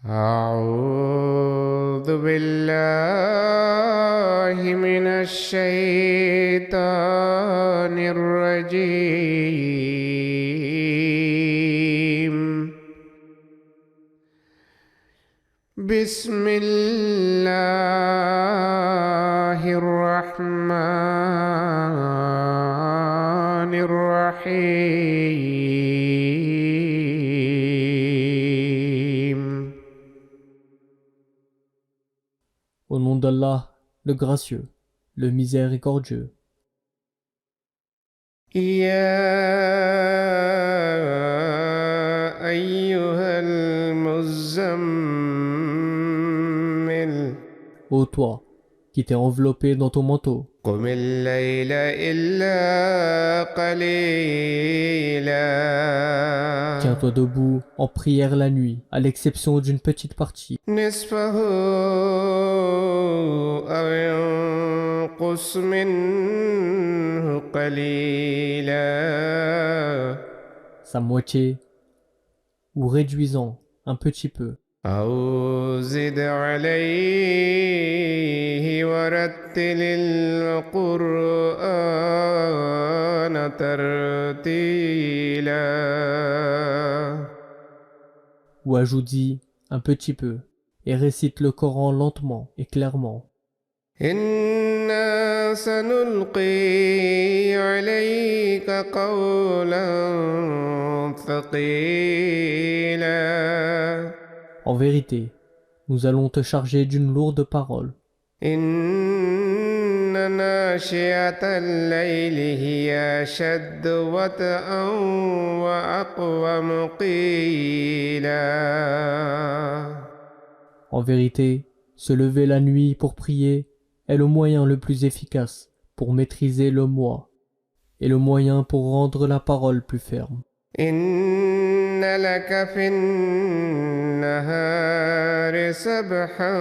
أعوذ بالله من الشيطان الرجيم. بسم الله الرحمن الرحيم. Au nom d'Allah, le gracieux, le miséricordieux. يا أيها المزمل Ô toi, qui t'es enveloppé dans ton manteau, قم الليل إلا قليلا tiens-toi debout en prière la nuit, à l'exception d'une petite partie. نصفه أو ينقص منه قليلا Sa moitié, ou réduisant un petit peu, أو زد عليه ورتل القرآن ترتيلا ou ajoute-y un petit peu, et récite le Coran lentement et clairement. إنا سنلقي عليك قولا ثقيلا En vérité, nous allons te charger d'une lourde parole. إن ناشئة الليل هي أشد وطئا وأقوم قيلا En vérité, se lever la nuit pour prier est le moyen le plus efficace pour maîtriser le moi, et le moyen pour rendre la parole plus ferme. إن لك في النهار سبحا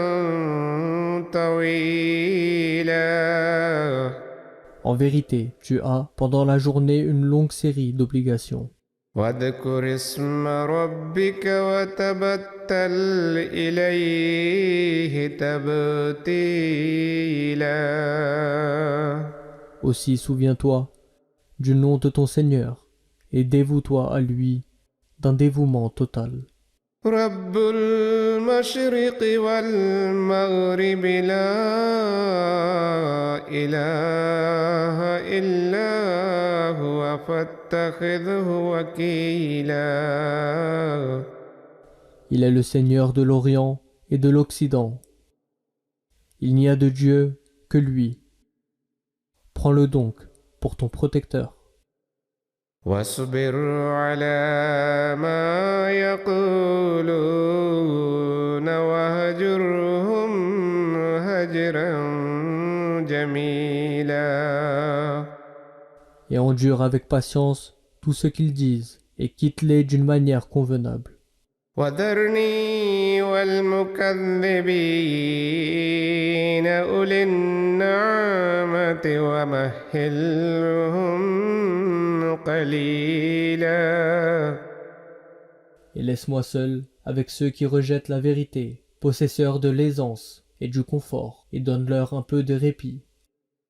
طويلا En vérité, tu as, pendant la journée, une longue série d'obligations. واذكر اسم ربك وتبتل إليه تبتيلا Aussi, souviens-toi du nom de ton Seigneur, et dévoue-toi à lui d'un dévouement total. رب المشرق والمغرب لا إله إلا هو فاتخذه وكيلا Il est le Seigneur de l'Orient et de l'Occident. Il n'y a de Dieu que lui. Prends-le donc pour ton protecteur. واصبر على ما يقولون وهجرهم هجرا جميلا Et endure avec patience tout ce qu'ils disent, et quitte-les d'une manière convenable. وذرني والمكذبين أولي النعمة ومهلهم قليلا Et laisse-moi seul avec ceux qui rejettent la vérité, possesseurs de l'aisance et du confort, et donne-leur un peu de répit.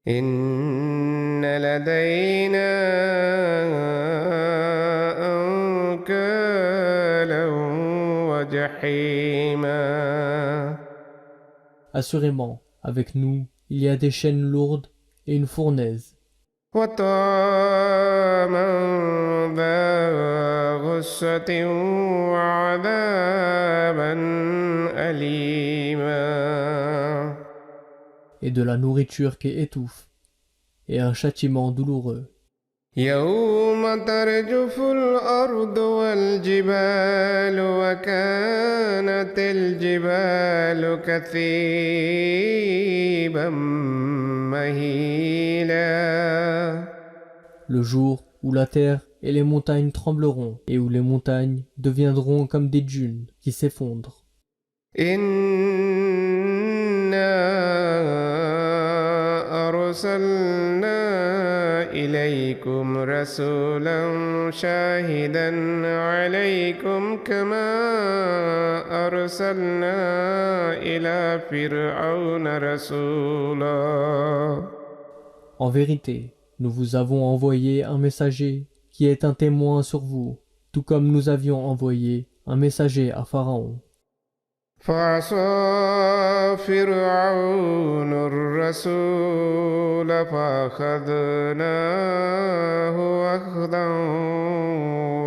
إن لدينا أنكالا وجحيما Assurément, avec nous, il y a des chaînes lourdes et une fournaise, وطعاما ذا غصة وعذابا أليما et de la nourriture qui étouffe, et un châtiment douloureux. يوم ترجف الأرض والجبال وكانت الجبال كثيبا مهيلا Le jour où la terre et les montagnes trembleront, et où les montagnes deviendront comme des dunes qui s'effondrent. إنا أرسلنا إليكم رسولا شاهدا عليكم كما أرسلنا إلى فرعون رسولا. En vérité, nous vous avons envoyé un messager qui est un témoin sur vous, tout comme nous avions envoyé un messager à Pharaon. فعصى فرعون الرسول فأخذناه أخذا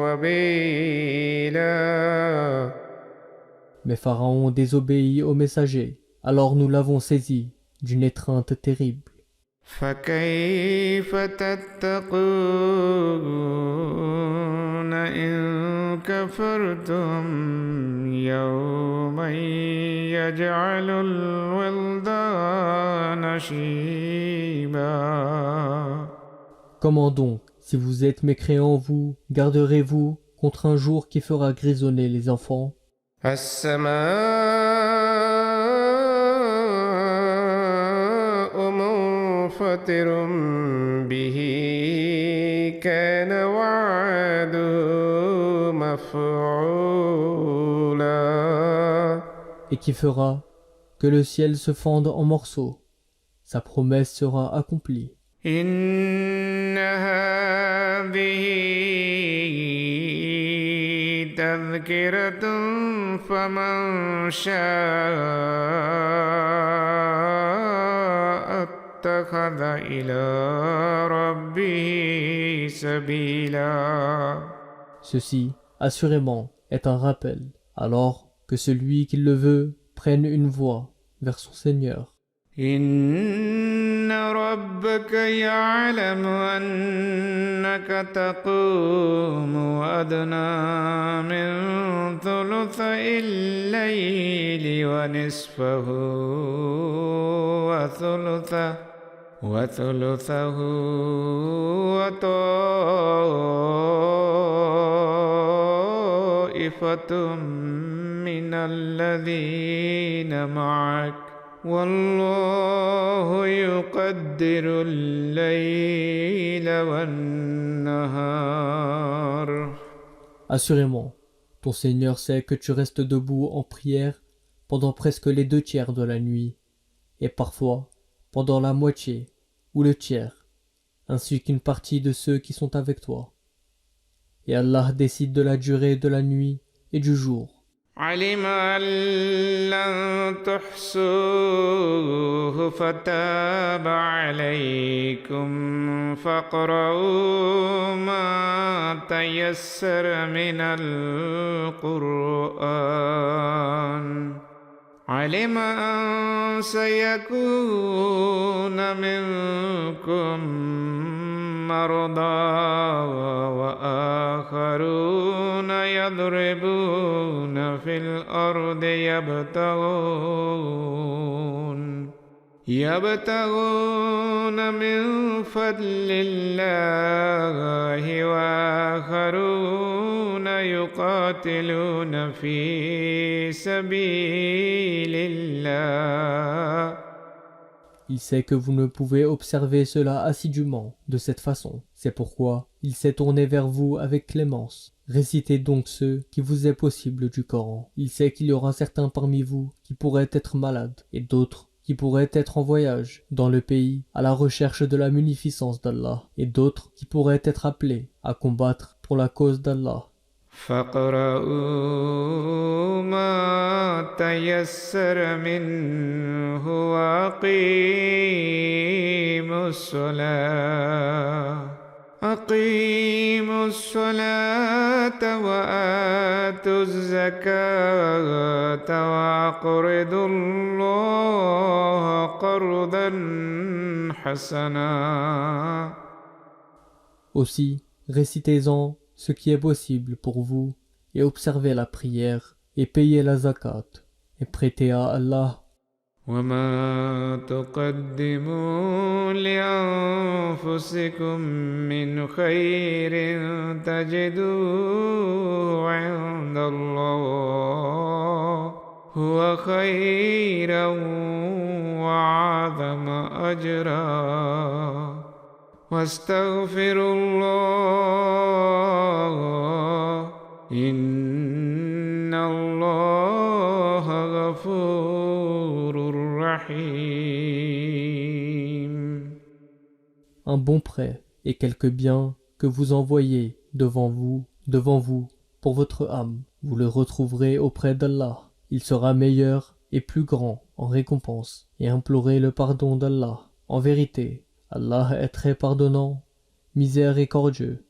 وبيلا. Mais Pharaon désobéit au messager, alors nous l'avons saisi d'une étreinte terrible. فكيف تتقون إن كفرتم يوما يجعل الولدان شيبا. Comment donc, si vous êtes mécréants, vous, garderez-vous contre un jour qui fera grisonner les enfants? السماء منفطر به كان وعده مفعولا. Et qui fera que le ciel se fende en morceaux. Sa promesse sera accomplie. إن هذه تذكرة فمن شاء اتخذ إلى ربه سبيلا. Ceci, assurément, est un rappel, alors que celui qui le veut prenne une voie vers son Seigneur. إن ربك يعلم أنك تقوم أدنى من ثلثي الليل ونصفه وثلثه وطائفة من الذين معك والله يقدر الليل والنهار. Assurément, ton Seigneur sait que tu restes debout en prière pendant presque les 2/3 de la nuit, et parfois pendant la moitié ou le tiers, ainsi qu'une partie de ceux qui sont avec toi. Et Allah décide de la durée de la nuit et du jour. علم أن لن تحصوه فتاب عليكم فاقرؤوا ما تيسر من القرآن. علم أن سيكون منكم مرضى وآخرون يضربون في الأرض يبتغون من فضل الله وآخرون يقاتلون في سبيل الله. Il sait que vous ne pouvez observer cela assidûment de cette façon. C'est pourquoi il s'est tourné vers vous avec clémence. Récitez donc ce qui vous est possible du Coran. Il sait qu'il y aura certains parmi vous qui pourraient être malades et d'autres qui pourraient être en voyage dans le pays à la recherche de la munificence d'Allah et d'autres qui pourraient être appelés à combattre pour la cause d'Allah. فاقرؤوا ما تيسر منه أقيموا الصلاة وآتوا الزكاة وأقرضوا الله قرضا حسنا. Aussi, récitez-en ce qui est possible pour vous, et observez la prière, et payez la zakat, et prêtez à Allah. وما تقدموا لأنفسكم من خير تجدوه عند الله هو خيرا وأعظم أجرا واستغفروا الله إن الله غفور رحيم. Un bon prêt et quelques biens que vous envoyez devant vous, pour votre âme. Vous le retrouverez auprès d'Allah. Il sera meilleur et plus grand en récompense, et implorez le pardon d'Allah. En vérité, Allah est très pardonnant, miséricordieux.